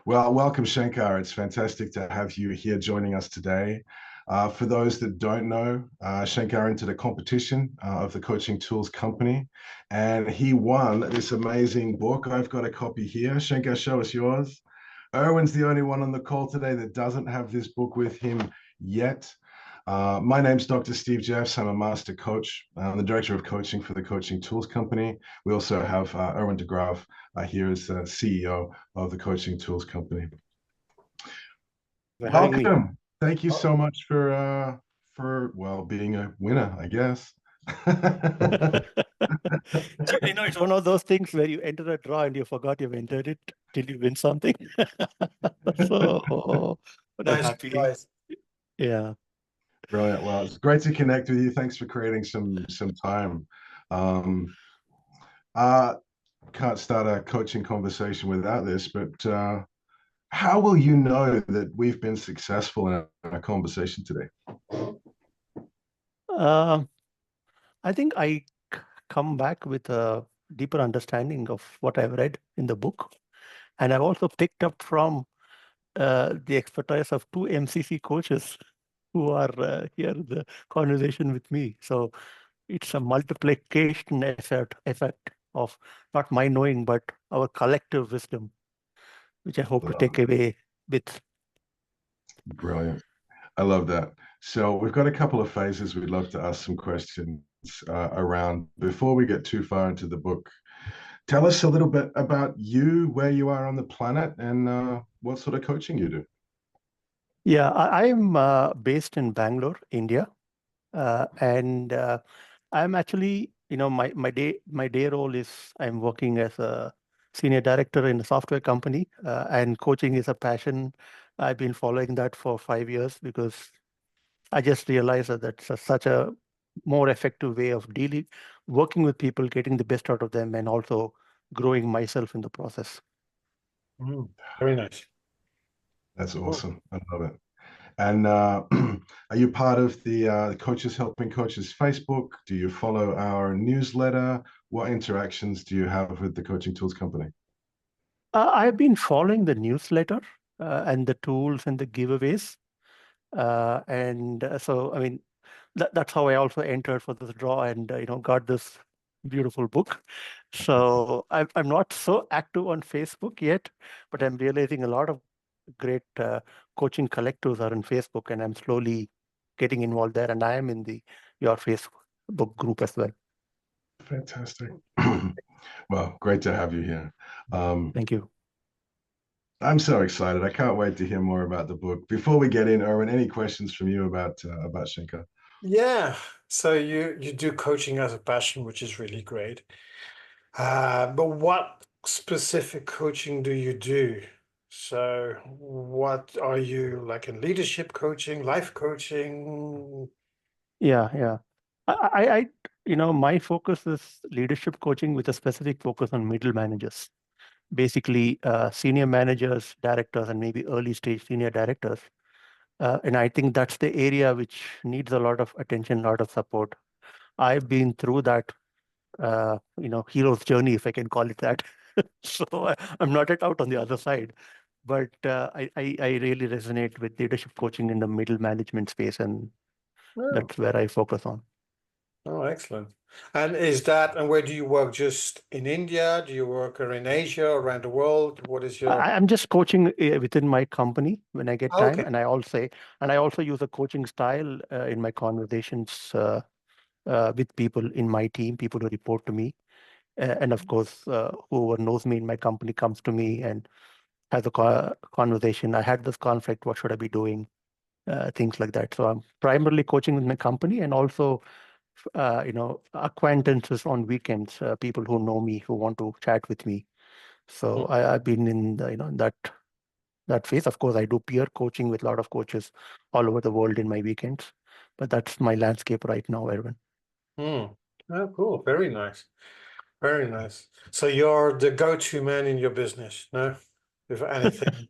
Well, welcome, Shankar. It's fantastic to have you here joining us today. For those that don't know, Shankar entered a competition of the Coaching Tools Company, and he won this amazing book. I've got a copy here. Shankar, show us yours. Erwin's the only one on the call today that doesn't have this book with him yet. My name's Dr. Steve Jeffs. I'm a master coach. I'm the director of coaching for the Coaching Tools Company. We also have Erwin de Graaf here as CEO of the Coaching Tools Company. For having me. Welcome. Thank you so much for well being a winner, I guess. It's one of those things where you enter a draw and you forgot you've entered it till you win something. So, but I'm Nice happy. surprise. Yeah. Brilliant. Well, it's great to connect with you. Thanks for creating some time. Um, uh, can't start a coaching conversation without this, but how will you know that we've been successful in a conversation today? Um, I think I come back with a deeper understanding of what I've read in the book. And I've also picked up from the expertise of two MCC coaches who are here in the conversation with me. So it's a multiplication effect of not my knowing, but our collective wisdom, which I hope to take away with. Brilliant. I love that. So we've got a couple of phases we'd love to ask some questions around before we get too far into the book. Tell us a little bit about you, where you are on the planet, and what sort of coaching you do. Yeah, I'm based in Bangalore, India, and I'm actually, my day role is I'm working as a senior director in a software company, and coaching is a passion. I've been following that for 5 years because I just realized that such a more effective way of dealing, working with people, getting the best out of them, and also growing myself in the process. Very nice. That's Cool. awesome. I love it. And are you part of the Coaches Helping Coaches Facebook? Do you follow our newsletter? What interactions do you have with the Coaching Tools Company? I've been following the newsletter and the tools and the giveaways. So, I mean, that's how I also entered for this draw and, got this beautiful book. So I'm not so active on Facebook yet, but I'm realizing a lot of great coaching collectives are on Facebook, and I'm slowly getting involved there. And I am in your Facebook group as well. Fantastic. Well, great to have you here. Thank you. I'm so excited. I can't wait to hear more about the book. Before we get in, Erwin, any questions from you about Shankar? Yeah. So you do coaching as a passion, which is really great. But what specific coaching do you do? So what are you like in leadership coaching, life coaching? Yeah. My focus is leadership coaching with a specific focus on middle managers, basically senior managers, directors, and maybe early stage senior directors. And I think that's the area which needs a lot of attention, a lot of support. I've been through that, hero's journey, if I can call it that. So I'm not yet out on the other side, but I really resonate with leadership coaching in the middle management space, and Oh, that's where I focus on. oh, excellent. And where do you work? Just in India? Do you work in Asia, around the world? What is your... I'm just coaching within my company when I get time, Okay. and I also use a coaching style in my conversations with people in my team, people who report to me. And of course, whoever knows me in my company comes to me and has a conversation. I had this conflict. What should I be doing? Things like that. So I'm primarily coaching with my company, and also, acquaintances on weekends, people who know me, who want to chat with me. So I've been in that phase. Of course, I do peer coaching with a lot of coaches all over the world in my weekends, but that's my landscape right now, Erwin. Oh, cool. Very nice. Very nice. So you're the go-to man in your business, no? If anything.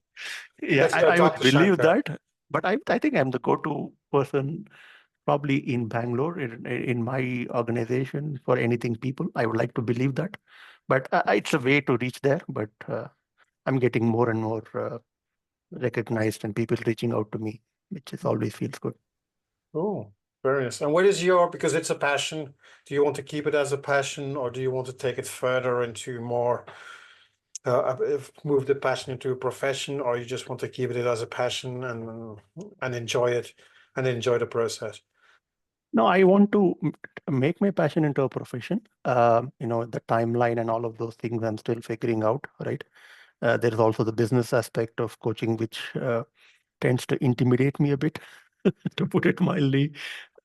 Yeah, Let's go I would talk to believe Shankar. that, but I think I'm the go-to person probably in Bangalore in my organization for anything people. I would like to believe that, but it's a way to reach there. But I'm getting more and more recognized and people reaching out to me, which is always feels good. Oh, very nice. And because it's a passion, do you want to keep it as a passion, or do you want to take it further into more, move the passion into a profession, or you just want to keep it as a passion and enjoy it and enjoy the process? No, I want to make my passion into a profession. The timeline and all of those things I'm still figuring out, right? There's also the business aspect of coaching, which tends to intimidate me a bit, to put it mildly.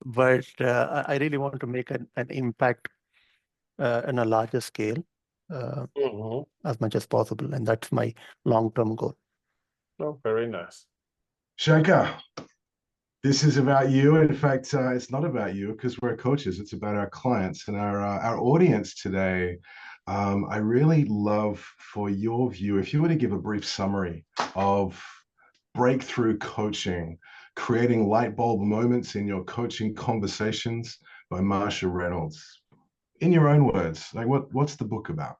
But I really want to make an impact on a larger scale as much as possible. And that's my long-term goal. Oh, very nice. Shankar, this is about you. In fact, it's not about you because we're coaches. It's about our clients and our audience today. I really love for your view, if you were to give a brief summary of breakthrough coaching, creating light bulb moments in your coaching conversations by Marsha Reynolds. In your own words, like what's the book about?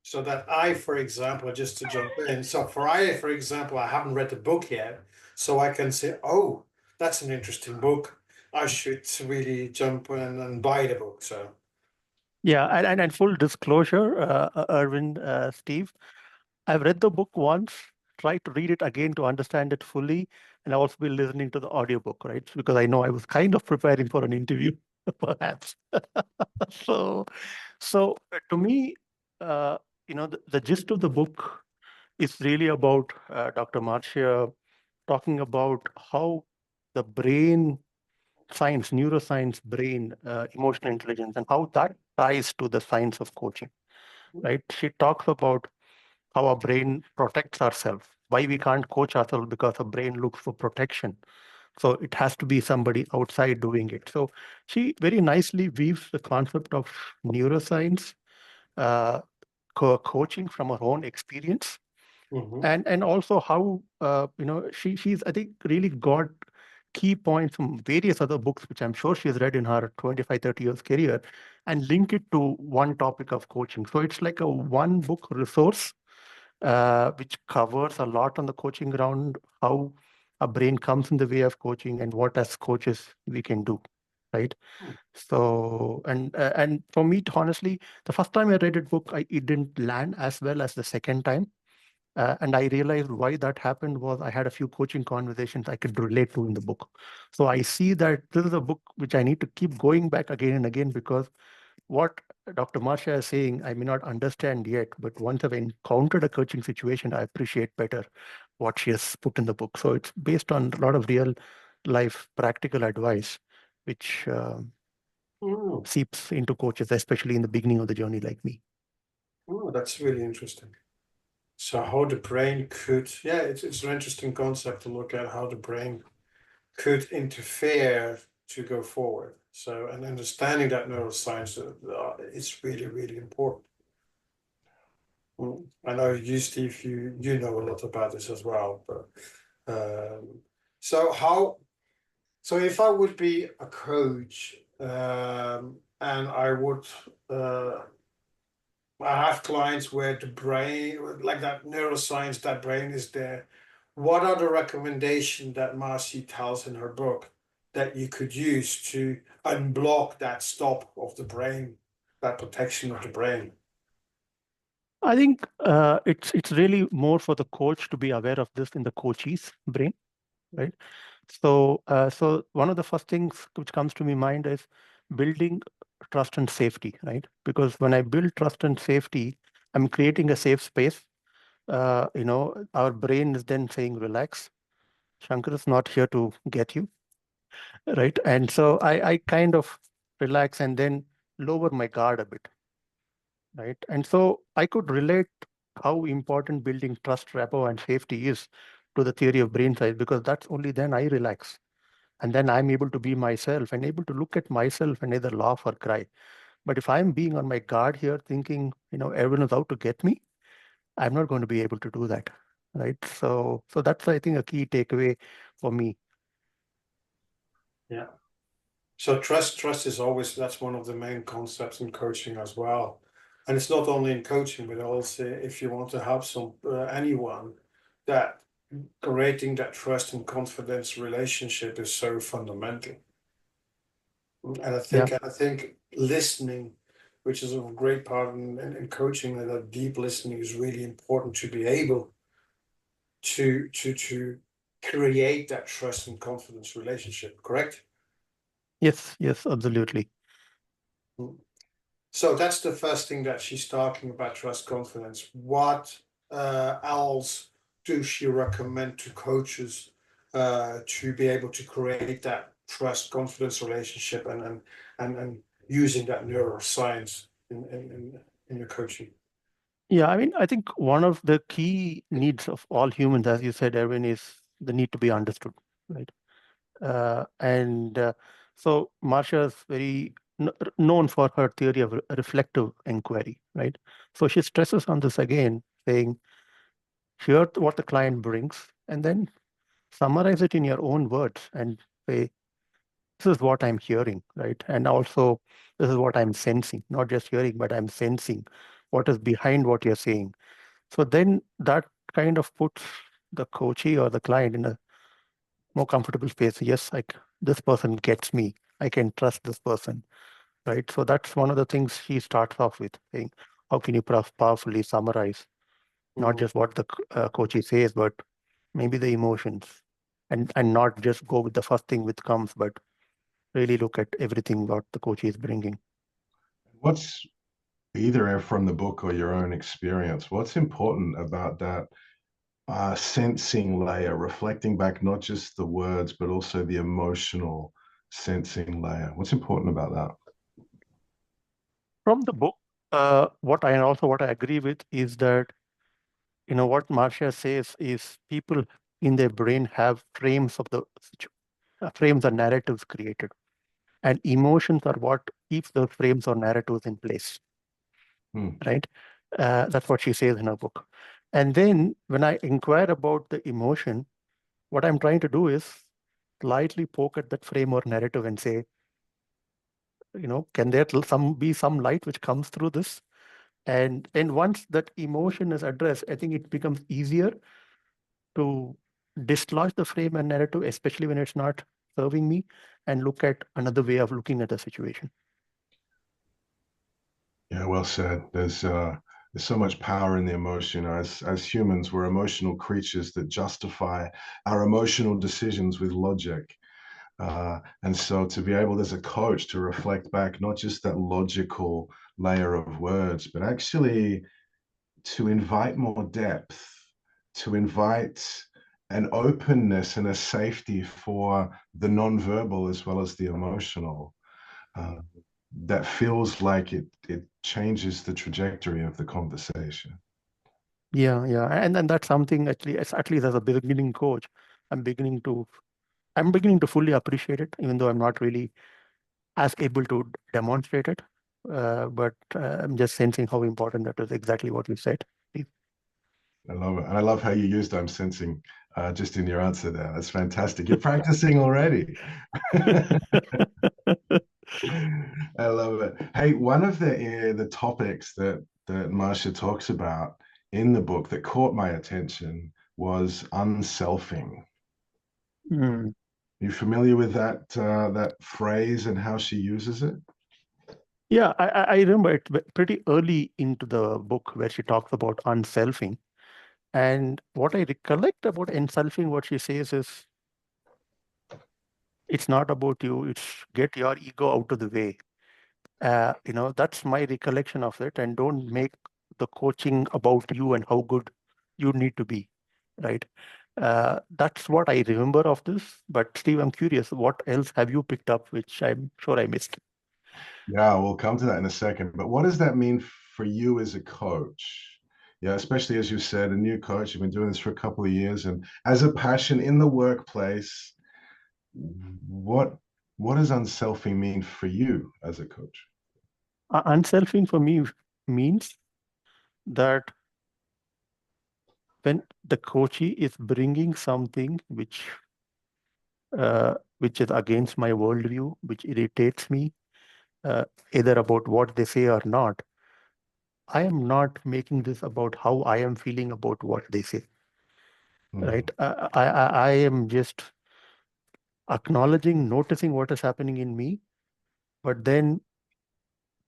So that for example, just to jump in. So for example, I haven't read the book yet, so I can say, oh, that's an interesting book. I should really jump in and buy the book. So Yeah, and full disclosure, Erwin, Steve, I've read the book once, tried to read it again to understand it fully, and I've also been listening to the audiobook, right? Because I know I was kind of preparing for an interview, perhaps. So, to me, the gist of the book is really about Dr. Marcia talking about how the brain science, neuroscience, brain, emotional intelligence, and how that ties to the science of coaching, right? She talks about how our brain protects ourselves, why we can't coach ourselves because our brain looks for protection. So it has to be somebody outside doing it. So she very nicely weaves the concept of neuroscience, uh, coaching from her own experience, and also how she's I think really got key points from various other books which I'm sure she's read in her 25-30 years career and link it to one topic of coaching. So it's like a one book resource which covers a lot on the coaching ground, how a brain comes in the way of coaching and what as coaches we can do, right? So and for me, honestly, the first time I read it book, it didn't land as well as the second time. And I realized why that happened was I had a few coaching conversations I could relate to in the book. So I see that this is a book which I need to keep going back again and again because what Dr. Marcia is saying, I may not understand yet, but once I've encountered a coaching situation, I appreciate better what she has put in the book. So it's based on a lot of real life practical advice, which seeps into coaches, especially in the beginning of the journey like me. Oh, that's really interesting. So how the brain it's an interesting concept to look at how the brain could interfere to go forward. So, and understanding that neuroscience is really, really important. I know you, Steve, you know a lot about this as well. But so if I would be a coach and I would I have clients where the brain, like that neuroscience, that brain is there. What are the recommendations that Marcy tells in her book that you could use to unblock that stop of the brain, that protection of the brain? I think it's really more for the coach to be aware of this in the coachee's brain, right? So one of the first things which comes to my mind is building trust and safety, right? Because when I build trust and safety, I'm creating a safe space. Our brain is then saying, relax. Shankar is not here to get you, right? And so I kind of relax and then lower my guard a bit, right? And so I could relate how important building trust, rapport, and safety is to the theory of brain size, because that's only then I relax. And then I'm able to be myself and able to look at myself and either laugh or cry. But if I'm being on my guard here, thinking, everyone is out to get me, I'm not going to be able to do that, right? So that's, I think, a key takeaway for me. Yeah. So trust is always, that's one of the main concepts in coaching as well. And it's not only in coaching, but also if you want to help anyone, that creating that trust and confidence relationship is so fundamental. And I think listening, which is a great part in coaching, and that deep listening is really important to be able to create that trust and confidence relationship, correct? Yes, absolutely. So that's the first thing that she's talking about, trust, confidence. What else do she recommend to coaches to be able to create that trust, confidence relationship and using that neuroscience in your coaching? Yeah, I mean, I think one of the key needs of all humans, as you said, Erwin, is the need to be understood, right? So Marcia is very known for her theory of reflective inquiry, right? So she stresses on this again, saying, hear what the client brings, and then summarize it in your own words and say, this is what I'm hearing, right? And also, this is what I'm sensing, not just hearing, but I'm sensing what is behind what you're saying. So then that kind of puts the coachee or the client in a more comfortable space. Yes, like this person gets me. I can trust this person, right? So that's one of the things he starts off with saying, how can you powerfully summarize not just what the coachee says, but maybe the emotions, and not just go with the first thing which comes, but really look at everything what the coachee is bringing. What's either from the book or your own experience, what's important about that sensing layer, reflecting back not just the words, but also the emotional sensing layer? What's important about that? From the book, what I agree with is that, what Marcia says is people in their brain have frames of frames or narratives created, and emotions are what keeps those frames or narratives in place, right? That's what she says in her book. And then when I inquire about the emotion, what I'm trying to do is slightly poke at that frame or narrative and say, can there be some light which comes through this? And once that emotion is addressed, I think it becomes easier to dislodge the frame and narrative, especially when it's not serving me, and look at another way of looking at the situation. Yeah, well said. There's so much power in the emotion. As humans, we're emotional creatures that justify our emotional decisions with logic. And so to be able as a coach to reflect back not just that logical layer of words, but actually to invite more depth, to invite an openness and a safety for the nonverbal as well as the emotional. That feels like it changes the trajectory of the conversation. Yeah, and that's something actually, at least as a beginning coach, I'm beginning to fully appreciate it, even though I'm not really as able to demonstrate it. But I'm just sensing how important that is. Exactly what you said. I love it. And I love how you used I'm sensing just in your answer there. That's fantastic. You're practicing already. I love it. Hey, one of the topics that Marcia talks about in the book that caught my attention was unselfing. Mm. You familiar with that phrase and how she uses it? Yeah, I remember it pretty early into the book where she talks about unselfing. And what I recollect about unselfing, what she says is, it's not about you, it's get your ego out of the way. That's my recollection of it. And don't make the coaching about you and how good you need to be, right? That's what I remember of this. But Steve, I'm curious, what else have you picked up, which I'm sure I missed? Yeah, we'll come to that in a second. But what does that mean for you as a coach? Yeah, especially as you said, a new coach, you've been doing this for a couple of years, and as a passion in the workplace, what does unselfing mean for you as a coach? Unselfing for me means that when the coachee is bringing something which is against my worldview, which irritates me, either about what they say or not, I am not making this about how I am feeling about what they say, right? I am just acknowledging, noticing what is happening in me, but then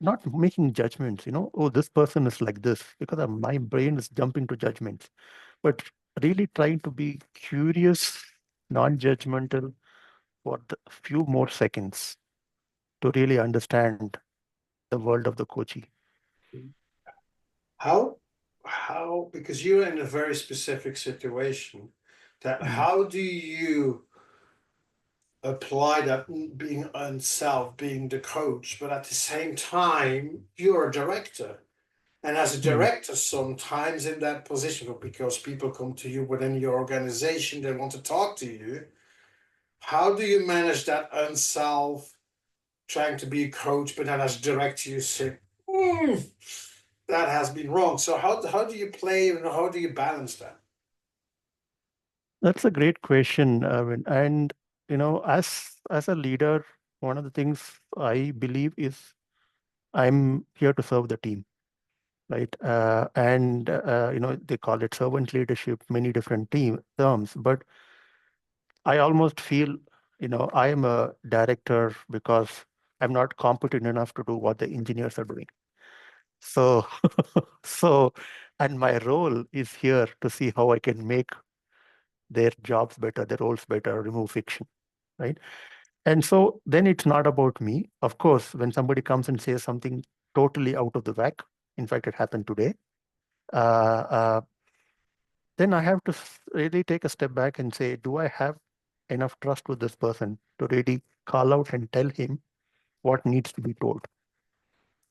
not making judgments, oh, this person is like this, because my brain is jumping to judgments, but really trying to be curious, non-judgmental for the few more seconds to really understand the world of the coachee. How, because you're in a very specific situation, that how do you apply that being unself, being the coach, but at the same time, you're a director. And as a director, sometimes in that position, because people come to you within your organization, they want to talk to you. How do you manage that unself, trying to be a coach, but then as a director, you say, that has been wrong. So how do you play and how do you balance that? That's a great question, Erwin. And as a leader, one of the things I believe is I'm here to serve the team, right? And they call it servant leadership, many different terms, but I almost feel, I am a director because I'm not competent enough to do what the engineers are doing. So, and my role is here to see how I can make their jobs better, their roles better, remove friction, right? And so then it's not about me. Of course, when somebody comes and says something totally out of the whack, in fact, it happened today, then I have to really take a step back and say, do I have enough trust with this person to really call out and tell him what needs to be told,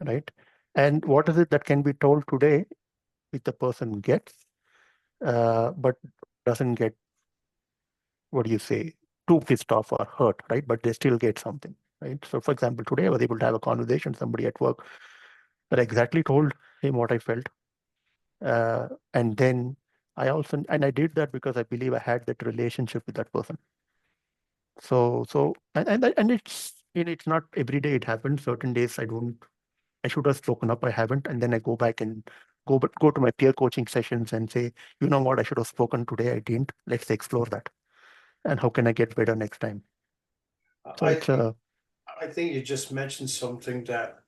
right? And what is it that can be told today which the person gets, but doesn't get, what do you say, too pissed off or hurt, right? But they still get something, right? So for example, today I was able to have a conversation with somebody at work that I exactly told him what I felt. And then I did that because I believe I had that relationship with that person. So and it's not every day it happens. Certain days I should have spoken up. I haven't. And then I go back and go to my peer coaching sessions and say, you know what, I should have spoken today. I didn't. Let's explore that. And how can I get better next time? So I think you just mentioned something that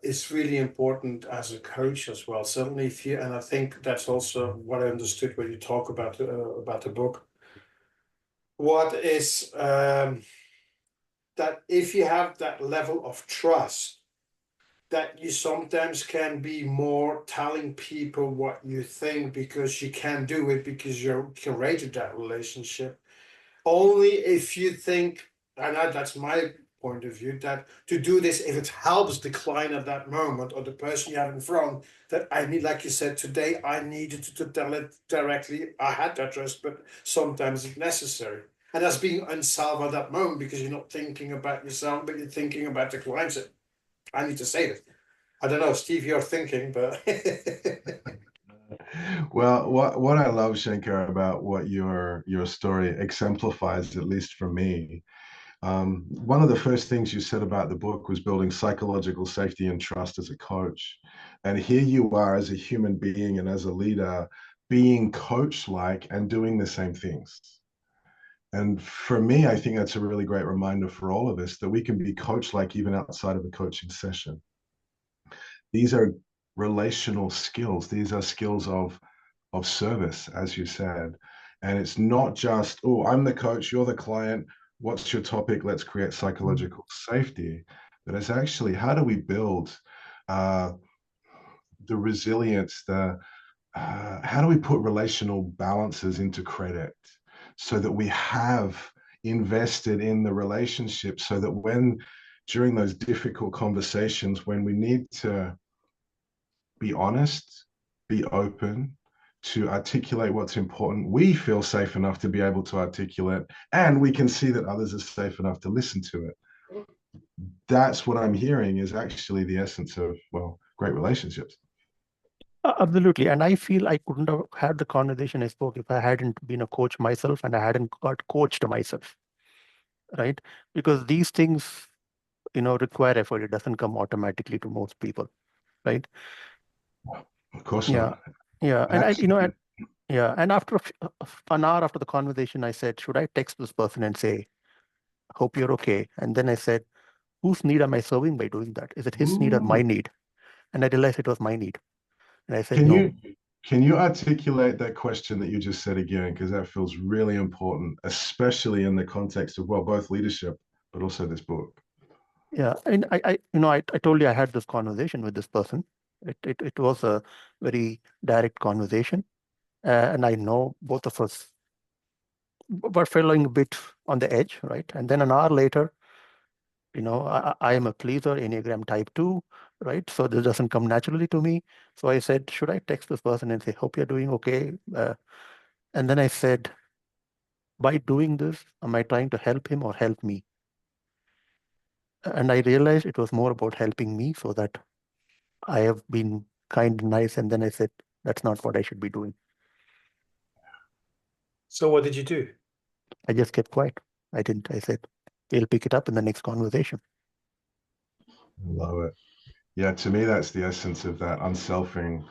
is really important as a coach as well. Certainly, and I think that's also what I understood when you talk about the book. What is that if you have that level of trust, that you sometimes can be more telling people what you think because you can do it because you're curated that relationship. Only if you think, and that's my point of view, that to do this, if it helps the client at that moment or the person you have in front, that I need, like you said today, I needed to tell it directly. I had that trust, but sometimes it's necessary. And that's being unself at that moment because you're not thinking about yourself, but you're thinking about the client. So I need to say this. I don't know, Steve, you're thinking, but Well, what I love, Shankar, about what your story exemplifies, at least for me, one of the first things you said about the book was building psychological safety and trust as a coach. And here you are as a human being and as a leader, being coach-like and doing the same things. And for me, I think that's a really great reminder for all of us that we can be coach-like even outside of a coaching session. These are relational skills. These are skills of service, as you said. And it's not just, oh, I'm the coach, you're the client. What's your topic? Let's create psychological safety. But it's actually, how do we build the resilience, how do we put relational balances into credit so that we have invested in the relationship so that when during those difficult conversations, when we need to be honest, be open, to articulate what's important, we feel safe enough to be able to articulate, and we can see that others are safe enough to listen to it. That's what I'm hearing is actually the essence of, well, great relationships. Absolutely. And I feel I couldn't have had the conversation I spoke if I hadn't been a coach myself and I hadn't got coached myself, right? Because these things, require effort. It doesn't come automatically to most people. right? Of course Yeah, not. yeah, and Absolutely. yeah, and after an hour after the conversation, I said, should I text this person and say, hope you're okay? And then I said, whose need am I serving by doing that? Is it his need or my Ooh. need? And I realized it was my need. And I said, Can no. you articulate that question that you just said again? Because that feels really important, especially in the context of, well, both leadership, but also this book. Yeah, and I told you I had this conversation with this person. It was a very direct conversation, and I know both of us were feeling a bit on the edge, right? And then an hour later, I am a pleaser, Enneagram type 2, right? So this doesn't come naturally to me. So I said, should I text this person and say, hope you're doing okay? And then I said, by doing this, am I trying to help him or help me? And I realized it was more about helping me, so that I have been kind and nice. And then I said, that's not what I should be doing. So what did you do? I just kept quiet. I didn't. I said, we'll pick it up in the next conversation. Love it. Yeah, to me, that's the essence of that unselfing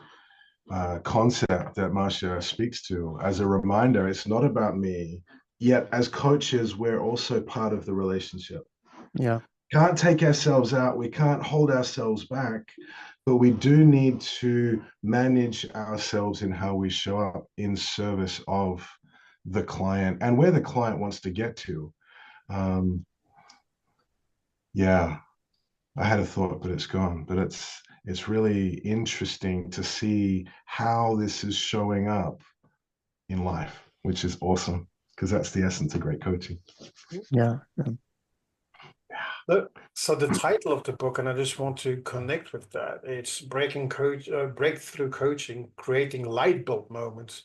concept that Marcia speaks to. As a reminder, it's not about me. Yet, as coaches, we're also part of the relationship. Yeah. Can't take ourselves out. We can't hold ourselves back, but we do need to manage ourselves in how we show up in service of the client and where the client wants to get to. Yeah, I had a thought, but it's gone. But it's really interesting to see how this is showing up in life, which is awesome, because that's the essence of great coaching. Yeah. So the title of the book, and I just want to connect with that, it's Breakthrough Coaching, Creating Lightbulb Moments.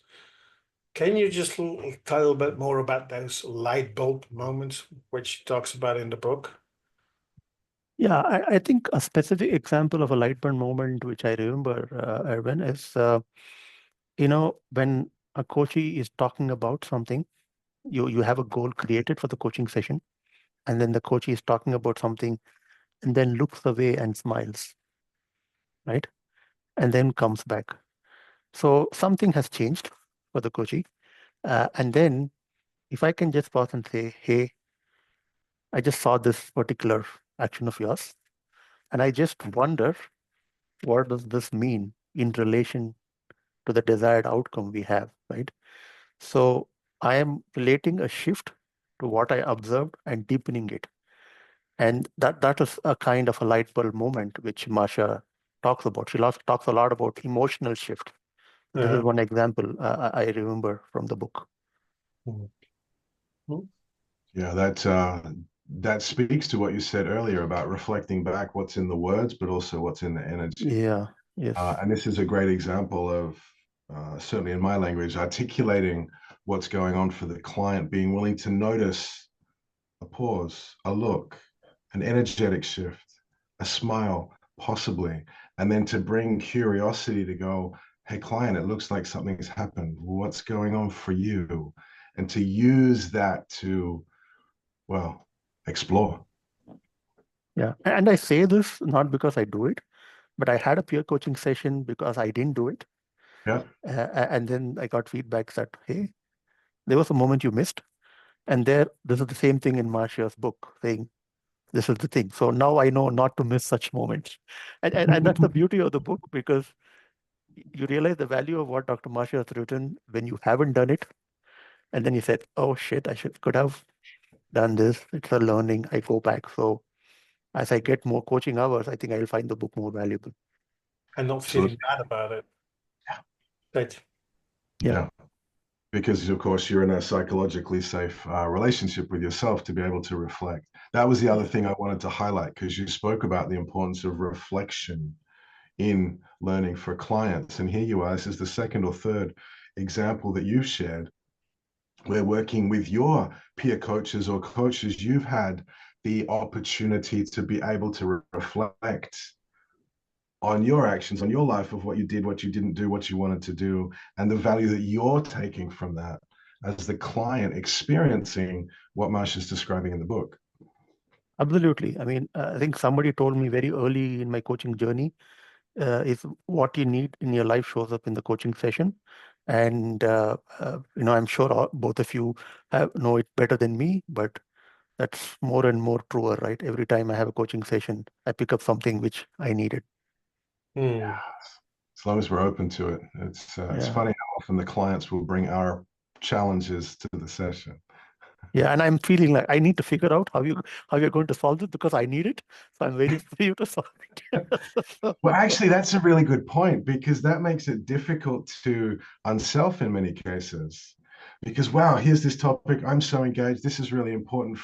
Can you just tell a little bit more about those light bulb moments, which talks about in the book? Yeah, I think a specific example of a light burn moment, which I remember, Erwin, is, when a coachee is talking about something, you have a goal created for the coaching session, and then the coachee is talking about something and then looks away and smiles, right? And then comes back. So something has changed for the coachee. And then if I can just pause and say, hey, I just saw this particular action of yours, and I just wonder, what does this mean in relation to the desired outcome we have, right? So I am relating a shift to what I observed and deepening it. And that is a kind of a light bulb moment, which Marsha talks about. She talks a lot about emotional shift. This is one example I remember from the book. Yeah, that speaks to what you said earlier about reflecting back what's in the words, but also what's in the energy. Yeah, yes. And this is a great example of, certainly in my language, articulating what's going on for the client, being willing to notice a pause, a look, an energetic shift, a smile, possibly, and then to bring curiosity to go, hey, client, it looks like something's happened. What's going on for you? And to use that to, well, explore. Yeah, and I say this not because I do it, but I had a peer coaching session because I didn't do it. Yeah. And then I got feedback that, hey, there was a moment you missed. And this is the same thing in Marcia's book, saying, this is the thing. So now I know not to miss such moments. And that's the beauty of the book, because you realize the value of what Dr. Marcia has written when you haven't done it. And then you said, oh shit, could have done this. It's a learning. I go back. So as I get more coaching hours, I think I'll find the book more valuable. And not feeling bad about it. Right. Yeah. Because, of course, you're in a psychologically safe relationship with yourself to be able to reflect. That was the other thing I wanted to highlight, because you spoke about the importance of reflection in learning for clients. And here you are, this is the second or third example that you've shared. We're working with your peer coaches or coaches. You've had the opportunity to be able to reflect on your actions, on your life, of what you did, what you didn't do, what you wanted to do, and the value that you're taking from that as the client experiencing what Marsha's describing in the book. Absolutely. I mean, I think somebody told me very early in my coaching journey is what you need in your life shows up in the coaching session. And, I'm sure both of you know it better than me, but that's more and more truer, right? Every time I have a coaching session, I pick up something which I needed. Hmm. As long as we're open to it. It's Yeah. funny how often the clients will bring our challenges to the session. Yeah, and I'm feeling like I need to figure out how you're going to solve it because I need it. So I'm waiting for you to solve it. Well, actually, that's a really good point because that makes it difficult to unself in many cases. Because, wow, here's this topic. I'm so engaged. This is really important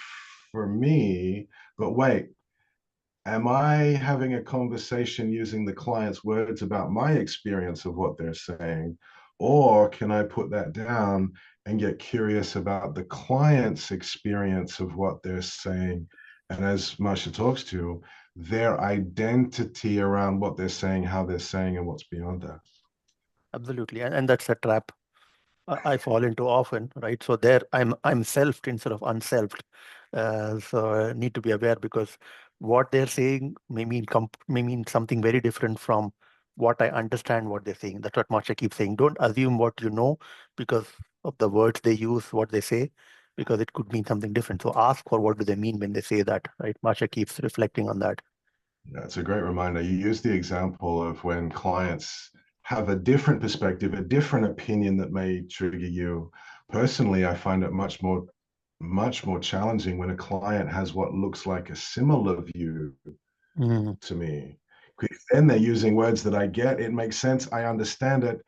for me. But wait, am I having a conversation using the client's words about my experience of what they're saying? Or can I put that down and get curious about the client's experience of what they're saying? And as Marsha talks to, their identity around what they're saying, how they're saying, and what's beyond that. Absolutely. And that's a trap I fall into often, right? So there I'm selfed instead of unselfed. So I need to be aware because what they're saying may mean something very different from what I understand what they're saying. That's what Marsha keeps saying. Don't assume what you know because of the words they use, what they say, because it could mean something different. So ask for what do they mean when they say that, right? Marsha keeps reflecting on that. Yeah, it's a great reminder. You use the example of when clients have a different perspective, a different opinion that may trigger you. Personally, I find it much more challenging when a client has what looks like a similar view Mm. to me. Because then they're using words that I get, it makes sense, I understand it,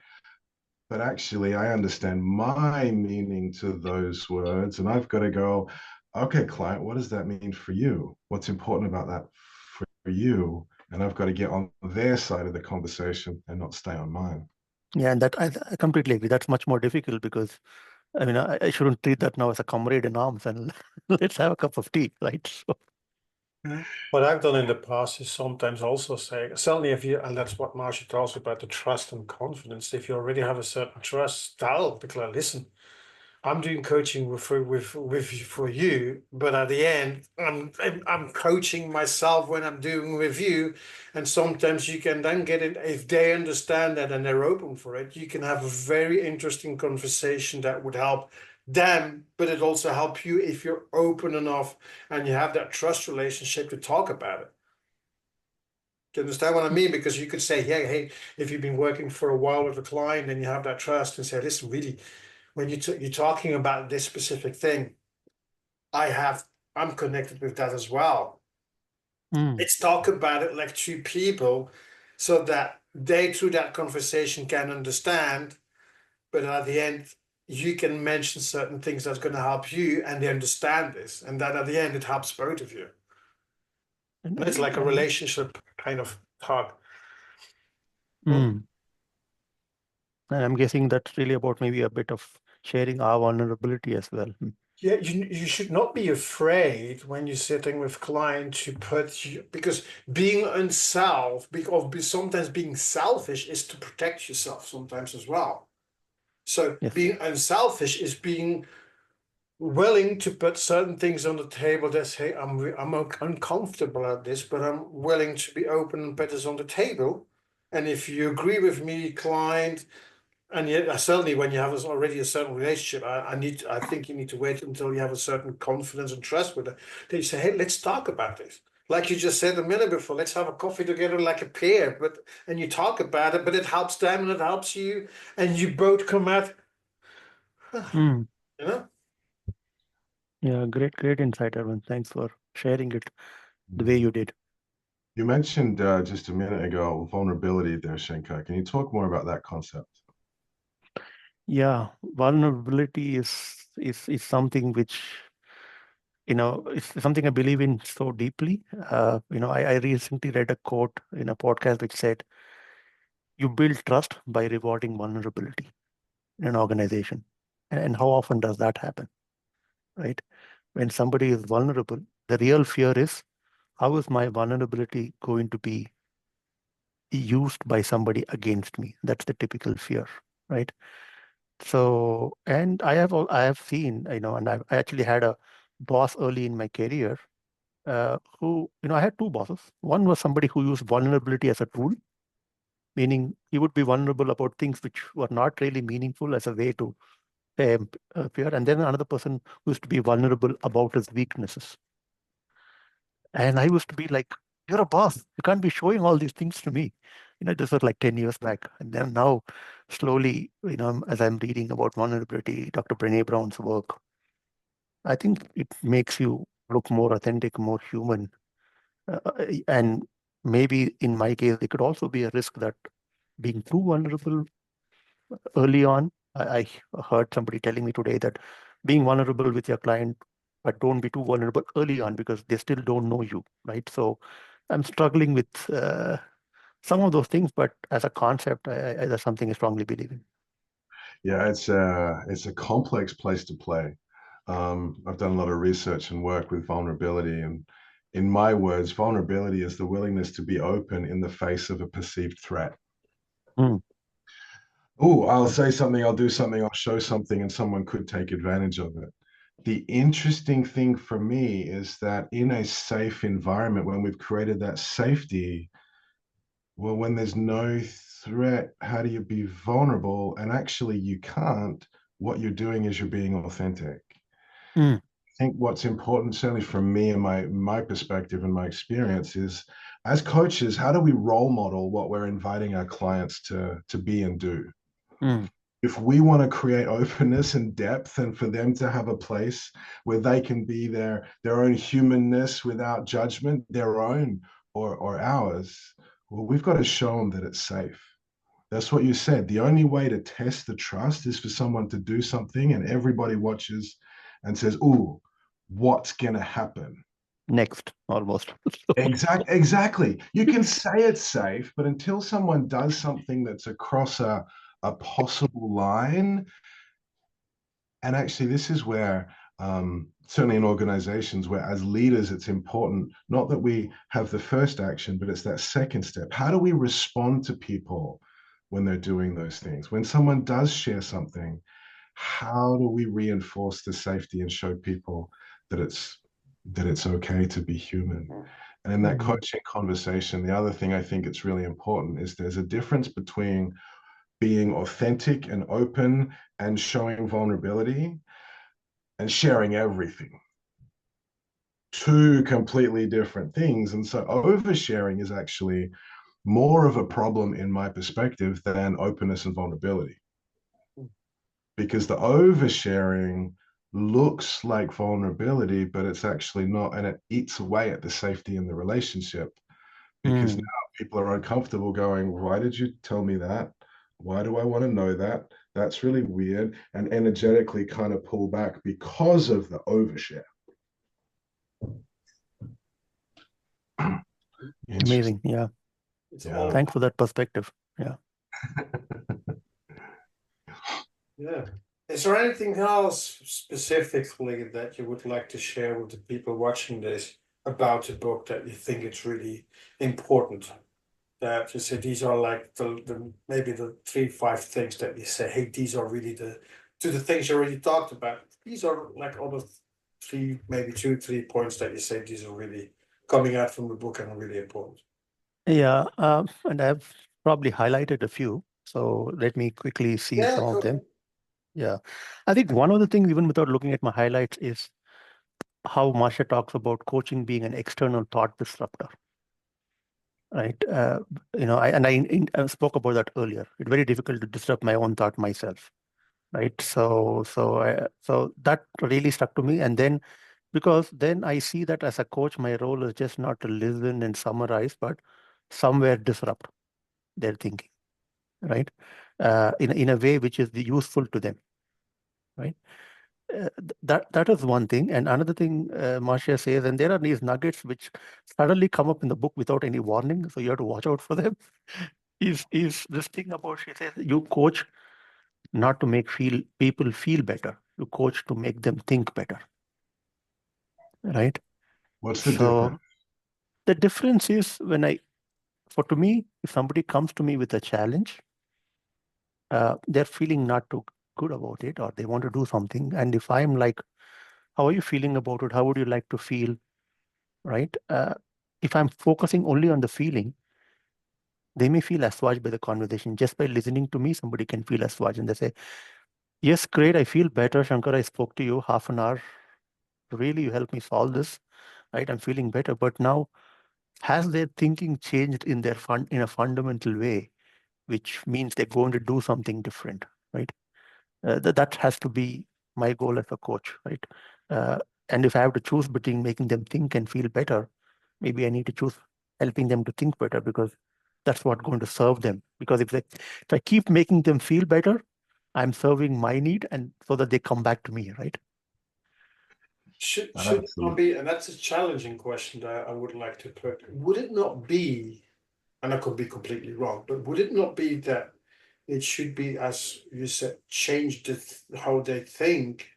but actually I understand my meaning to those words. And I've got to go, okay, client, what does that mean for you? What's important about that for you? And I've got to get on their side of the conversation and not stay on mine. Yeah, and that I completely agree. That's much more difficult because I mean, I shouldn't treat that now as a comrade in arms and let's have a cup of tea, right? So, What I've done in the past is sometimes also say, certainly if you, and that's what Marcia talks about, the trust and confidence. If you already have a certain trust, tell the client, listen, I'm doing coaching with for you, but at the end, I'm coaching myself when I'm doing with you, and sometimes you can then get it if they understand that and they're open for it. You can have a very interesting conversation that would help them, but it also help you if you're open enough and you have that trust relationship to talk about it. Do you understand what I mean? Because you could say, yeah, hey, if you've been working for a while with a client and you have that trust and say, listen, really, when you're talking about this specific thing, I'm connected with that as well. mm. Let's talk about it like two people so that they through that conversation can understand, but at the end you can mention certain things that's going to help you and they understand this. And that at the end it helps both of you. And, And it's and, like a and relationship kind of talk. mm. And I'm guessing that's really about maybe a bit of sharing our vulnerability as well. Mm. Yeah, you should not be afraid when you're sitting with clients to put you, because being unself, because sometimes being selfish is to protect yourself sometimes as well. So Yes. being unselfish is being willing to put certain things on the table that say, I'm uncomfortable at this, but I'm willing to be open and put this on the table. And if you agree with me, client, and yet, certainly, when you have already a certain relationship, I think you need to wait until you have a certain confidence and trust with it. Then you say, "Hey, let's talk about this." Like you just said a minute before, let's have a coffee together, like a peer. And you talk about it, but it helps them and it helps you, and you both come out, Mm. you know. Yeah, great insight, Erwin. Thanks for sharing it the way Mm. you did. You mentioned just a minute ago vulnerability there, Shankar. Can you talk more about that concept? Yeah, vulnerability is something which, it's something I believe in so deeply. I recently read a quote in a podcast which said, you build trust by rewarding vulnerability in an organization. And how often does that happen, right? When somebody is vulnerable, the real fear is, how is my vulnerability going to be used by somebody against me? That's the typical fear, right? So, and I have seen, and I actually had a boss early in my career who, I had two bosses. One was somebody who used vulnerability as a tool, meaning he would be vulnerable about things which were not really meaningful as a way to appear. And then another person who used to be vulnerable about his weaknesses. And I used to be like, you're a boss. You can't be showing all these things to me. This was like 10 years back. And then now, slowly, as I'm reading about vulnerability, Dr. Brené Brown's work, I think it makes you look more authentic, more human. And maybe in my case, it could also be a risk that being too vulnerable early on. I heard somebody telling me today that being vulnerable with your client, but don't be too vulnerable early on because they still don't know you, right? So I'm struggling with some of those things, but as a concept, that's something I strongly believe in. Yeah, it's a complex place to play. I've done a lot of research and work with vulnerability, and in my words, vulnerability is the willingness to be open in the face of a perceived threat. Mm. Oh, I'll say something, I'll do something, I'll show something, and someone could take advantage of it. The interesting thing for me is that in a safe environment, when we've created that safety, well, when there's no threat, how do you be vulnerable? And actually, you can't. What you're doing is you're being authentic. Mm. I think what's important, certainly from me and my perspective and my experience, is as coaches, how do we role model what we're inviting our clients to be and do? Mm. If we want to create openness and depth and for them to have a place where they can be their own humanness without judgment, their own or ours, well, we've got to show them that it's safe. That's what you said. The only way to test the trust is for someone to do something and everybody watches and says, "Ooh, what's going to happen?" Next, almost. Exactly. You can say it's safe, but until someone does something that's across a possible line, and actually this is where certainly in organizations where as leaders it's important not that we have the first action, but it's that second step. How do we respond to people when they're doing those things? When someone does share something, how do we reinforce the safety and show people that it's okay to be human? And in that coaching conversation, the other thing I think it's really important is there's a difference between being authentic and open and showing vulnerability and sharing everything. Two completely different things. And so oversharing is actually more of a problem in my perspective than openness and vulnerability. Because the oversharing looks like vulnerability, but it's actually not, and it eats away at the safety in the relationship because now people are uncomfortable going, why did you tell me that? Why do I want to know that? That's really weird, and energetically kind of pull back because of the overshare. Amazing. Yeah. Yeah. Thanks for that perspective. Yeah. Yeah. Is there anything else specifically that you would like to share with the people watching this about the book that you think it's really important? That you say these are like the maybe the 3-5 things that you say, hey, these are really the things you already talked about. These are like all the 2-3 points that you say these are really coming out from the book and are really important. Yeah. And I've probably highlighted a few. So let me quickly see some of them. Yeah. I think one of the things, even without looking at my highlights, is how Marcia talks about coaching being an external thought disruptor. Right. I spoke about that earlier. It's very difficult to disrupt my own thought myself. Right. So that really stuck to me. And then, because then I see that as a coach, my role is just not to listen and summarize, but somewhere disrupt their thinking. Right. In a way which is useful to them. Right. That is one thing. And another thing Marcia says, and there are these nuggets which suddenly come up in the book without any warning, so you have to watch out for them, is this thing about, she says, you coach not to make people feel better. You coach to make them think better. Right? What's the difference? The difference is to me, if somebody comes to me with a challenge, they're feeling not too good about it, or they want to do something. And if I'm like, how are you feeling about it? How would you like to feel? Right? If I'm focusing only on the feeling, they may feel assuaged by the conversation. Just by listening to me, somebody can feel assuaged and they say, yes, great, I feel better. Shankar, I spoke to you half an hour. Really, you helped me solve this, right? I'm feeling better. But now, has their thinking changed in in a fundamental way, which means they're going to do something different, right? That has to be my goal as a coach, right? Uh, and if I have to choose between making them think and feel better, maybe I need to choose helping them to think better, because that's what's going to serve them. Because if I keep making them feel better, I'm serving my need, and so that they come back to me, right? Should it not Absolutely. be, and that's a challenging question that I would like to put, would it not be, and I could be completely wrong, but would it not be that it should be, as you said, change how they think,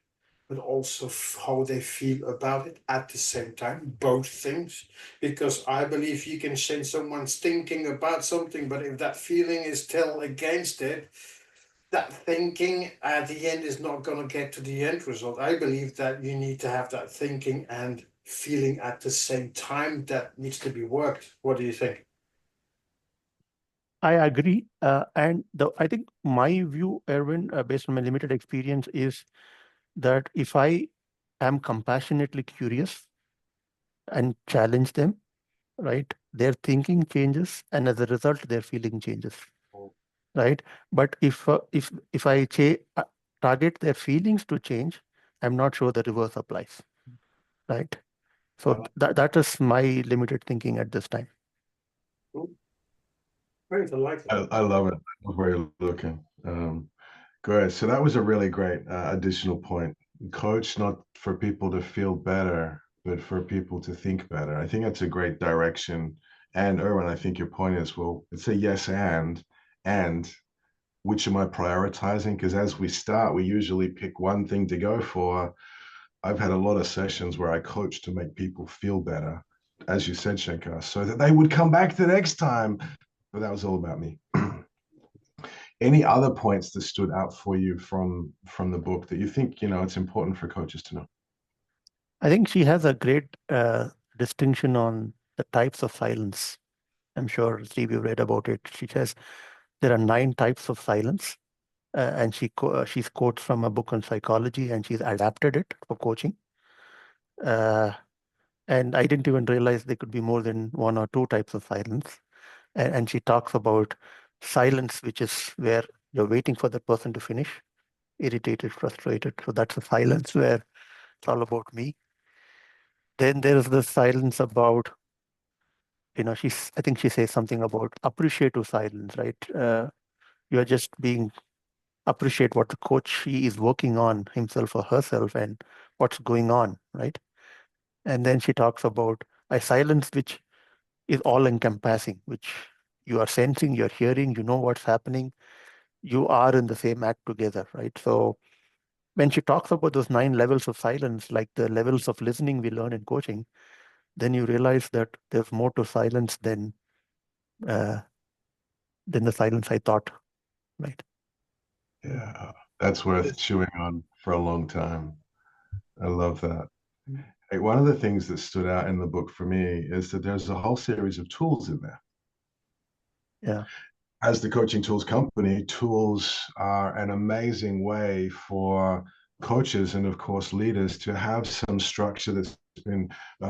but also how they feel about it at the same time, both things? Because I believe you can change someone's thinking about something, but if that feeling is still against it, that thinking at the end is not going to get to the end result. I believe that you need to have that thinking and feeling at the same time. That needs to be worked. What do you think? I agree. And I think my view, Erwin, based on my limited experience, is that if I am compassionately curious and challenge them, right, their thinking changes, and as a result, their feeling changes, right? But if I target their feelings to change, I'm not sure the reverse applies, right? So that is my limited thinking at this time. Great, I like it. I love it. Where you're looking. Great. So that was a really great additional point. Coach, not for people to feel better, but for people to think better. I think that's a great direction. And Erwin, I think your point is, well, it's a yes and which am I prioritizing? Because as we start, we usually pick one thing to go for. I've had a lot of sessions where I coach to make people feel better, as you said, Shankar, so that they would come back the next time. But that was all about me. Any other points that stood out for you from the book that you think, it's important for coaches to know? I think she has a great distinction on the types of silence. I'm sure, Steve, you read about it. She says there are 9 types of silence, and she's quotes from a book on psychology, and she's adapted it for coaching. And I didn't even realize there could be more than 1 or 2 types of silence. And she talks about silence, which is where you're waiting for the person to finish, irritated, frustrated. So that's a silence where it's all about me. Then there is the silence about, I think she says something about appreciative silence, right? You're just appreciate what the coach he is working on himself or herself and what's going on, right? And then she talks about a silence which is all encompassing, which you are sensing, you're hearing, you know what's happening, you are in the same act together, right? So when she talks about those 9 levels of silence, like the levels of listening we learn in coaching, then you realize that there's more to silence uh, than the silence I thought, right? Yeah, that's worth chewing on for a long time. I love that. Hey, one of the things that stood out in the book for me is that there's a whole series of tools in there. Yeah. As the coaching tools company, tools are an amazing way for coaches and, of course, leaders to have some structure that's been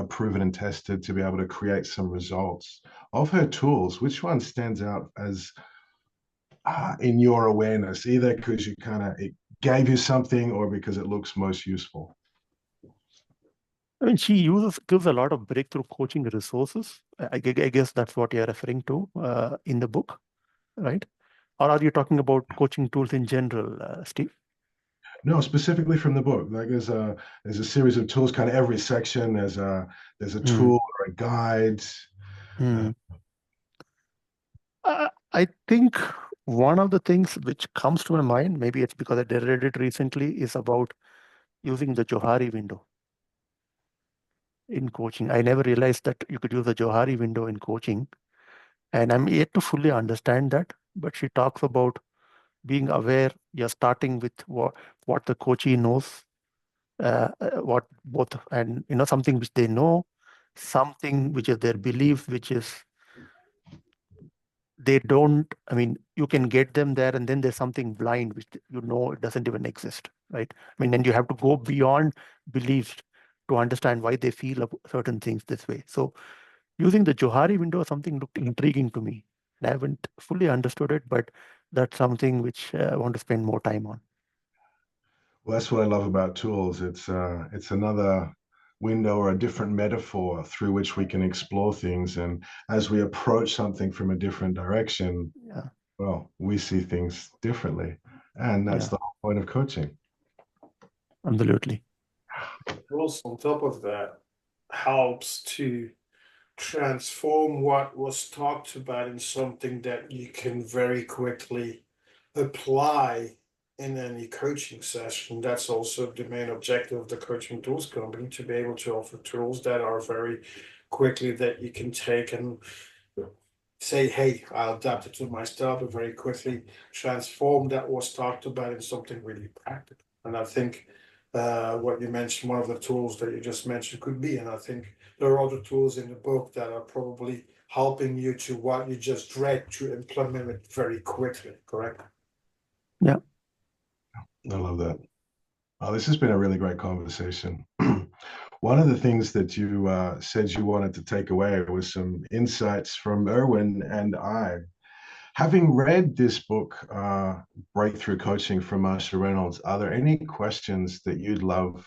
proven and tested to be able to create some results. Of her tools, which one stands out as in your awareness, either because it gave you something or because it looks most useful? I mean, she gives a lot of breakthrough coaching resources. I guess that's what you're referring to in the book, right? Or are you talking about coaching tools in general, Steve? No, specifically from the book. Like there's a series of tools, kind of every section. There's a tool or a guide. I think one of the things which comes to my mind, maybe it's because I read it recently, is about using the Johari window in coaching. I never realized that you could use the Johari window in coaching, and I'm yet to fully understand that. But she talks about being aware. You're starting with what the coachee knows, what both, and something which they know, something which is their belief, which is they don't, I mean, you can get them there and then there's something blind, which it doesn't even exist, right? I mean, then you have to go beyond beliefs to understand why they feel certain things this way. So using the Johari window, something looked intriguing to me. I haven't fully understood it, but that's something which I want to spend more time on. Well, that's what I love about tools. It's another window or a different metaphor through which we can explore things. And as we approach something from a different direction, Yeah. well, we see things differently. And that's the whole point of coaching. Absolutely. Also, on top of that, helps to transform what was talked about in something that you can very quickly apply in any coaching session. That's also the main objective of the coaching tools company, to be able to offer tools that are very quickly that you can take and say, hey, I'll adapt it to my style, but very quickly transform that was talked about in something really practical. And I think what you mentioned, one of the tools that you just mentioned could be, and I think there are other tools in the book that are probably helping you to what you just read to implement it very quickly, correct? Yeah. I love that. Oh, this has been a really great conversation. One of the things that you said you wanted to take away was some insights from Erwin and I. Having read this book, Breakthrough Coaching from Marsha Reynolds, are there any questions that you'd love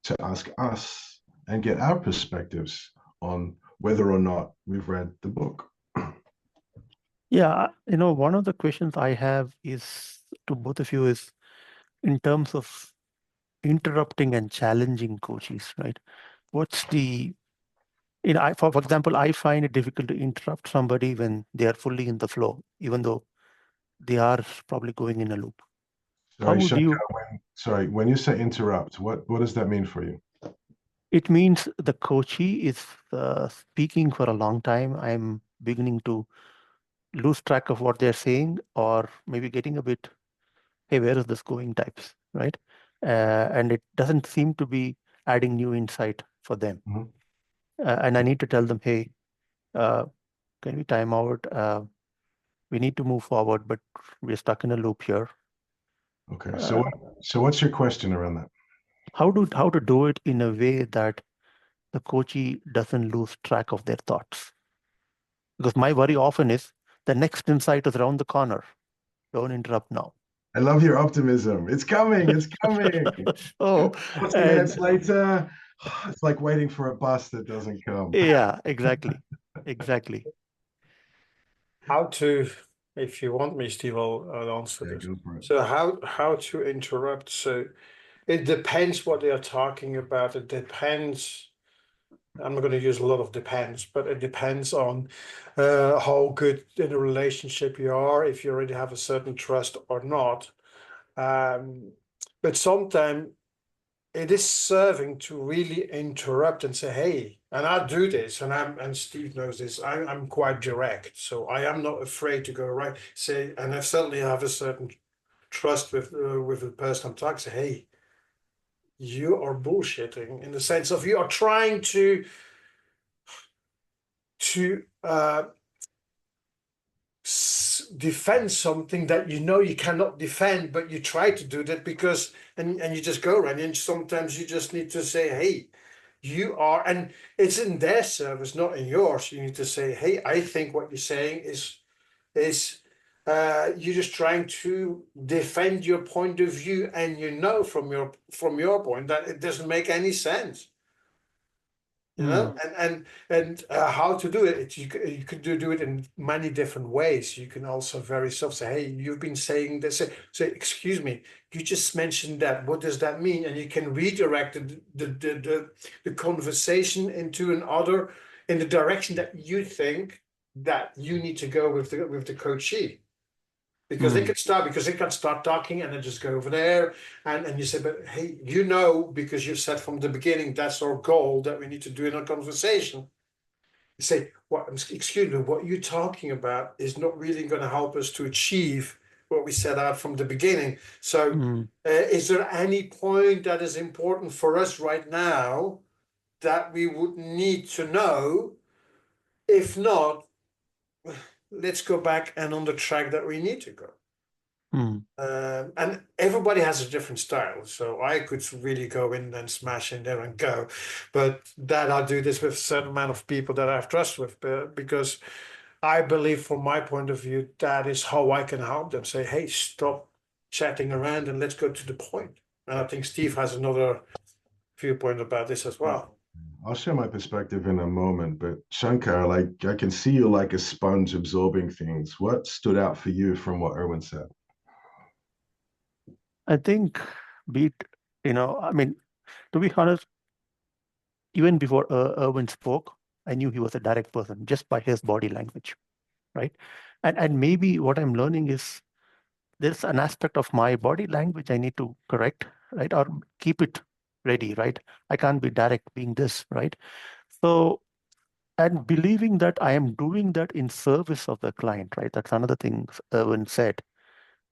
to ask us and get our perspectives on whether or not we've read the book? Yeah, one of the questions I have is to both of you is in terms of interrupting and challenging coaches, right? What's the, for example, I find it difficult to interrupt somebody when they are fully in the flow, even though they are probably going in a loop. How Sorry, would you? when you say interrupt, what does that mean for you? It means the coachee is speaking for a long time. I'm beginning to lose track of what they're saying, or maybe getting a bit, hey, where is this going types, right? And it doesn't seem to be adding new insight for them. Mhm. And I need to tell them, hey, can we time out? We need to move forward, but we're stuck in a loop here. Okay, so what's your question around that? How to do it in a way that the coachee doesn't lose track of their thoughts? Because my worry often is the next insight is around the corner. Don't interrupt now. I love your optimism. It's coming. It's coming. Oh, 40 minutes later, it's like waiting for a bus that doesn't come. Yeah, exactly. Exactly. How to, if you want me, Steve, I'll answer Yeah, this. go for it. So how to interrupt? So it depends what they are talking about. It depends. I'm not going to use a lot of depends, but it depends on how good in a relationship you are, if you already have a certain trust or not. But sometimes it is serving to really interrupt and say, hey, and I do this, and Steve knows this, I'm quite direct. So I am not afraid to go right, say, and I certainly have a certain trust with the person I'm talking, say, hey, you are bullshitting, in the sense of you are trying to defend something that you know you cannot defend, but you try to do that because, and you just go around, and sometimes you just need to say, hey, you are, and it's in their service, not in yours. You need to say, hey, I think what you're saying is you're just trying to defend your point of view, and you know from your point that it doesn't make any sense. You know, and how to do it. You could do it in many different ways. You can also very soft say, hey, you've been saying this. Say, excuse me, you just mentioned that. What does that mean? And you can redirect the conversation into in the direction that you think that you need to go with the coachee. Because they can start talking and then just go over there and you say, but hey, because you've said from the beginning that's our goal that we need to do in our conversation. You say, what? Excuse me, what you're talking about is not really going to help us to achieve what we set out from the beginning. So, is there any point that is important for us right now that we would need to know? If not, let's go back and on the track that we need to go. Hmm. And everybody has a different style. So I could really go in and smash in there and go. But that I do this with a certain amount of people that I have trust with, because I believe from my point of view, that is how I can help them. Say, hey, stop chatting around and let's go to the point. And I think Steve has another viewpoint about this as well. I'll share my perspective in a moment, but Shankar, like I can see you like a sponge absorbing things. What stood out for you from what Erwin said? I think, I mean, to be honest, even before Erwin spoke, I knew he was a direct person just by his body language, right? And maybe what I'm learning is there's an aspect of my body language I need to correct, right? Or keep it ready, right? I can't be direct being this, right? So, and believing that I am doing that in service of the client, right? That's another thing Erwin said,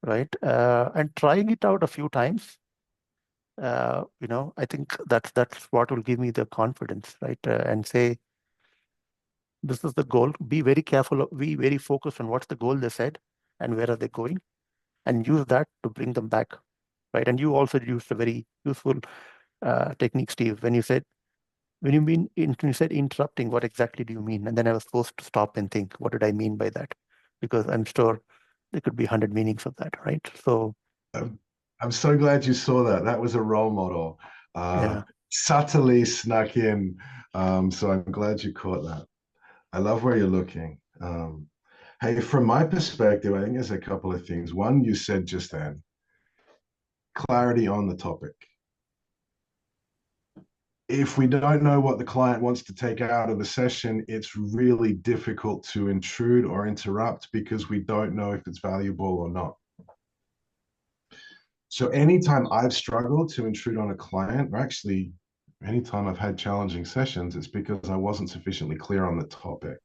right? And trying it out a few times, I think that's what will give me the confidence, right? And say, this is the goal. Be very careful, be very focused on what's the goal they said and where are they going, and use that to bring them back, right? And you also used a very useful technique, Steve, when you said, when you said interrupting, what exactly do you mean? And then I was forced to stop and think, what did I mean by that? Because I'm sure there could be 100 meanings of that, right? So, I'm so glad you saw that. That was a role model. yeah. Subtly snuck in. So I'm glad you caught that. I love where you're looking. Hey, from my perspective, I think there's a couple of things. One, you said just then, clarity on the topic. If we don't know what the client wants to take out of the session, it's really difficult to intrude or interrupt because we don't know if it's valuable or not. So anytime I've struggled to intrude on a client, or actually anytime I've had challenging sessions, it's because I wasn't sufficiently clear on the topic.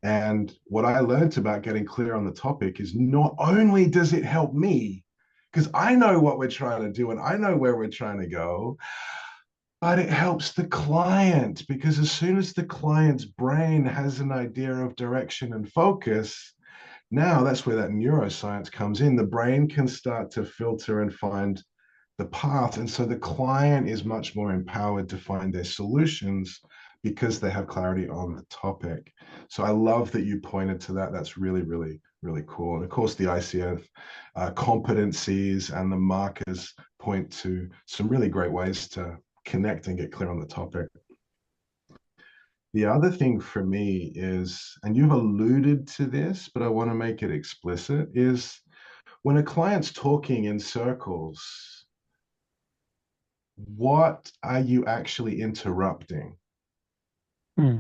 And what I learned about getting clear on the topic is not only does it help me, because I know what we're trying to do and I know where we're trying to go, but it helps the client, because as soon as the client's brain has an idea of direction and focus, now that's where that neuroscience comes in. The brain can start to filter and find the path. And so the client is much more empowered to find their solutions because they have clarity on the topic. So I love that you pointed to that. That's really, really, really cool. And of course, the ICF competencies and the markers point to some really great ways to connect and get clear on the topic. The other thing for me is, and you've alluded to this, but I want to make it explicit, is when a client's talking in circles, what are you actually interrupting? Hmm.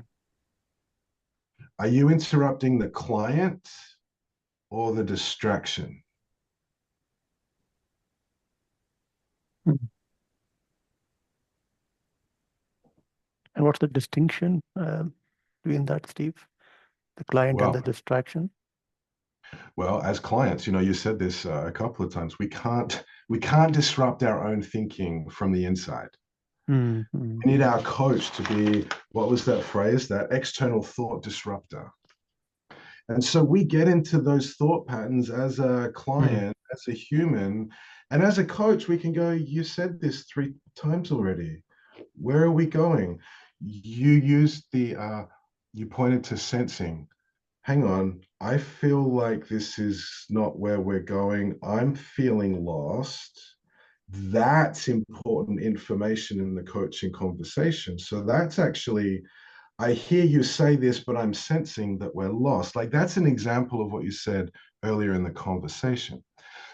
Are you interrupting the client or the distraction? Hmm. And what's the distinction between that, Steve? The client and the distraction? Well, as clients, you said this a couple of times. We can't disrupt our own thinking from the inside. Mm-hmm. We need our coach to be, what was that phrase? That external thought disruptor. And so we get into those thought patterns as a client, as a human, and as a coach, we can go, you said this 3 times already. Where are we going? You used you pointed to sensing. Hang on, I feel like this is not where we're going. I'm feeling lost. That's important information in the coaching conversation. So that's actually, I hear you say this, but I'm sensing that we're lost. Like that's an example of what you said earlier in the conversation.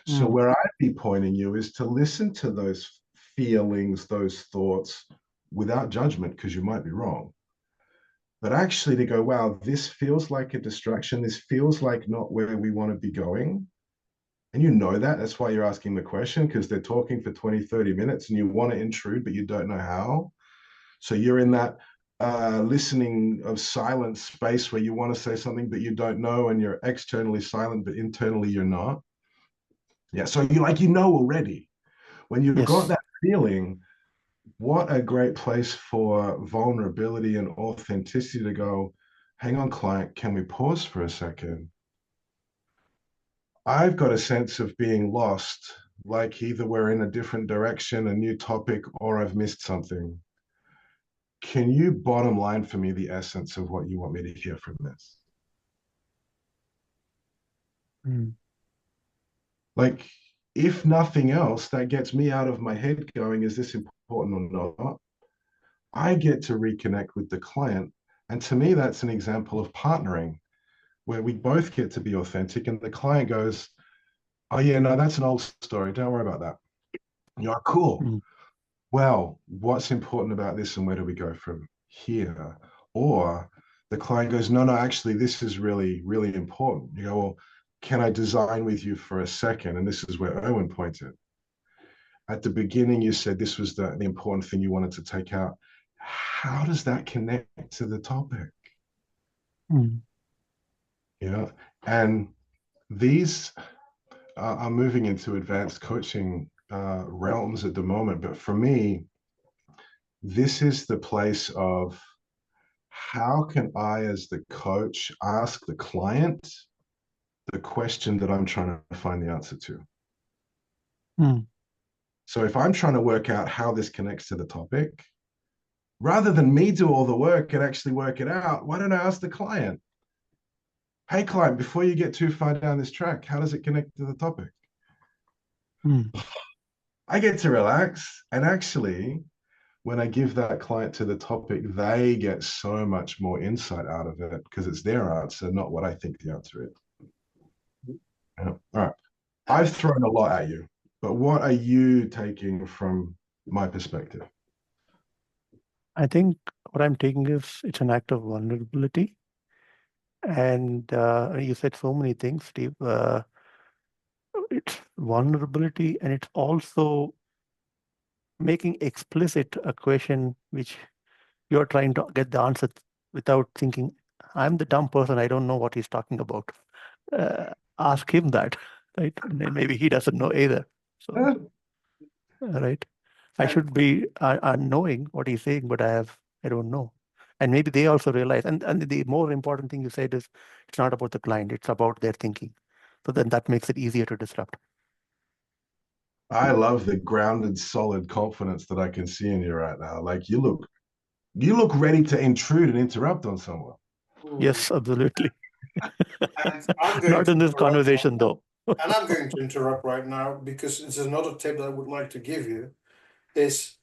So where I'd be pointing you is to listen to those feelings, those thoughts without judgment, because you might be wrong. But actually to go, wow, this feels like a distraction. This feels like not where we want to be going. And you know that. That's why you're asking the question, because they're talking for 20, 30 minutes and you want to intrude, but you don't know how. So you're in that listening of silence space where you want to say something, but you don't know, and you're externally silent, but internally you're not. Yeah. So you know already. When you've got that feeling, what a great place for vulnerability and authenticity to go, hang on, client, can we pause for a second? I've got a sense of being lost, like either we're in a different direction, a new topic, or I've missed something. Can you bottom line for me the essence of what you want me to hear from this? Like, if nothing else, that gets me out of my head going, is this important or not? I get to reconnect with the client. And to me, that's an example of partnering, where we both get to be authentic and the client goes, oh yeah, no, that's an old story. Don't worry about that. You're cool. Well, what's important about this and where do we go from here? Or the client goes, no, actually, this is really, really important. You go, well, can I design with you for a second? And this is where Erwin pointed. At the beginning, you said this was the important thing you wanted to take out. How does that connect to the topic? Yeah. And these are moving into advanced coaching realms at the moment. But for me, this is the place of how can I, as the coach, ask the client the question that I'm trying to find the answer to? So if I'm trying to work out how this connects to the topic, rather than me do all the work and actually work it out, why don't I ask the client, hey, client, before you get too far down this track, how does it connect to the topic? I get to relax. And actually, when I give that client to the topic, they get so much more insight out of it because it's their answer, not what I think the answer is. Yeah. All right. I've thrown a lot at you, but what are you taking from my perspective? I think what I'm taking is it's an act of vulnerability. And you said so many things, Steve. It's vulnerability, and it's also making explicit a question which you're trying to get the answer without thinking, I'm the dumb person, I don't know what he's talking about. Ask him that, right? And maybe he doesn't know either. So, right? I should be knowing what he's saying, but I don't know. And maybe they also realize, and the more important thing you said is it's not about the client, it's about their thinking. So then that makes it easier to disrupt. I love the grounded, solid confidence that I can see in you right now. Like you look ready to intrude and interrupt on someone. Yes, absolutely. And I'm going Not in this conversation, though. And I'm going to interrupt right now because it's another tip that I would like to give you is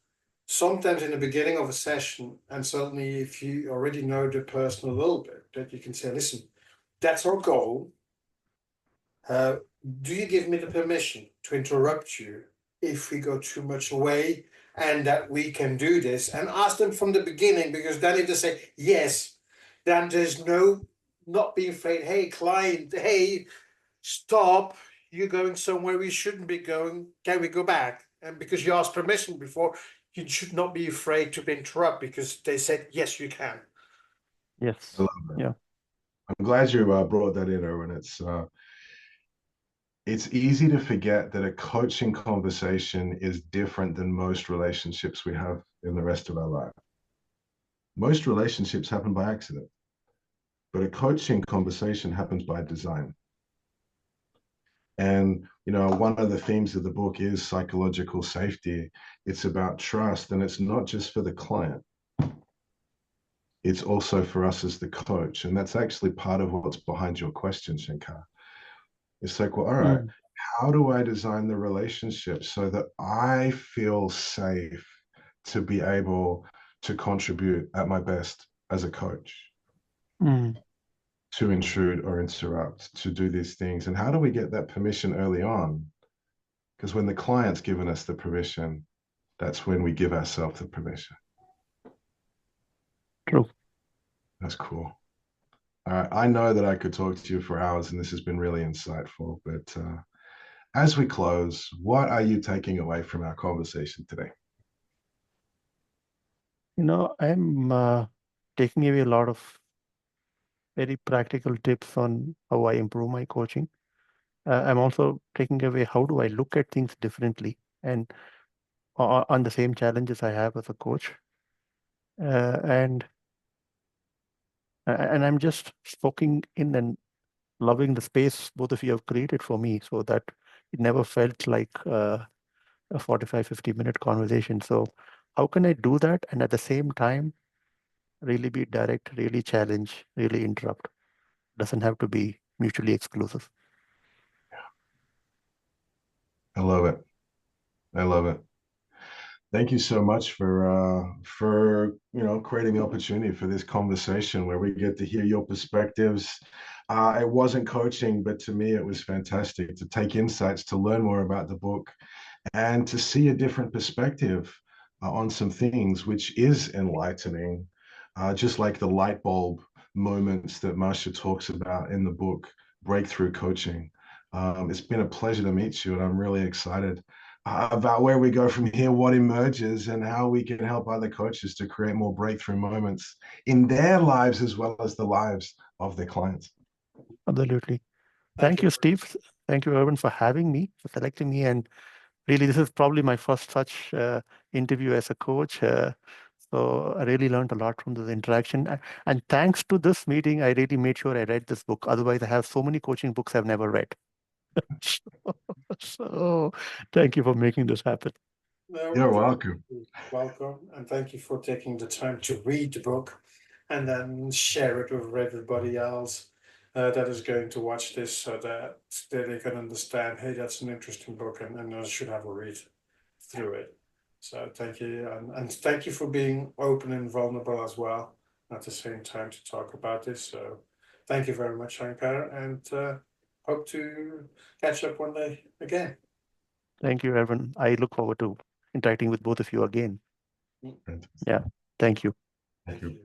sometimes in the beginning of a session, and certainly if you already know the person a little bit, that you can say, listen, that's our goal. Do you give me the permission to interrupt you if we go too much away and that we can do this? And ask them from the beginning, because then if they say yes, then there's not being afraid, hey, client, hey, stop, you're going somewhere we shouldn't be going. Can we go back? And because you asked permission before, you should not be afraid to interrupt because they said, yes, you can. Yes. Yeah. I'm glad you brought that in, Erwin. It's easy to forget that a coaching conversation is different than most relationships we have in the rest of our life. Most relationships happen by accident, but a coaching conversation happens by design. And, one of the themes of the book is psychological safety. It's about trust, and it's not just for the client. It's also for us as the coach. And that's actually part of what's behind your question, Shankar. It's like, well, all right, how do I design the relationship so that I feel safe to be able to contribute at my best as a coach? To intrude or interrupt, to do these things. And how do we get that permission early on? Because when the client's given us the permission, that's when we give ourselves the permission. True. That's cool. All right. I know that I could talk to you for hours and this has been really insightful, but as we close, what are you taking away from our conversation today? I'm taking away a lot of very practical tips on how I improve my coaching. I'm also taking away how do I look at things differently and on the same challenges I have as a coach. And And I'm just soaking in and loving the space both of you have created for me, so that it never felt like a 45, 50-minute conversation. So how can I do that and at the same time really be direct, really challenge, really interrupt? Doesn't have to be mutually exclusive. I love it. I love it. Thank you so much for creating the opportunity for this conversation where we get to hear your perspectives. It wasn't coaching, but to me it was fantastic to take insights, to learn more about the book, and to see a different perspective on some things, which is enlightening, just like the light bulb moments that Marcia talks about in the book, Breakthrough Coaching. It's been a pleasure to meet you, and I'm really excited about where we go from here, what emerges, and how we can help other coaches to create more breakthrough moments in their lives as well as the lives of their clients. Absolutely. Thank you, Steve. Thank you, Erwin, for having me, for selecting me. And really, this is probably my first such interview as a coach. So I really learned a lot from this interaction. And thanks to this meeting, I really made sure I read this book. Otherwise, I have so many coaching books I've never read. So thank you for making this happen. No, You're welcome. welcome, and thank you for taking the time to read the book and then share it with everybody else that is going to watch this, so that they can understand, hey, that's an interesting book, and I should have a read through it. So thank you, and thank you for being open and vulnerable as well at the same time to talk about this. So thank you very much, Shankar, and hope to catch up one day again. Thank you, Erwin. I look forward to interacting with both of you again. Fantastic. Yeah, thank you. Thank you.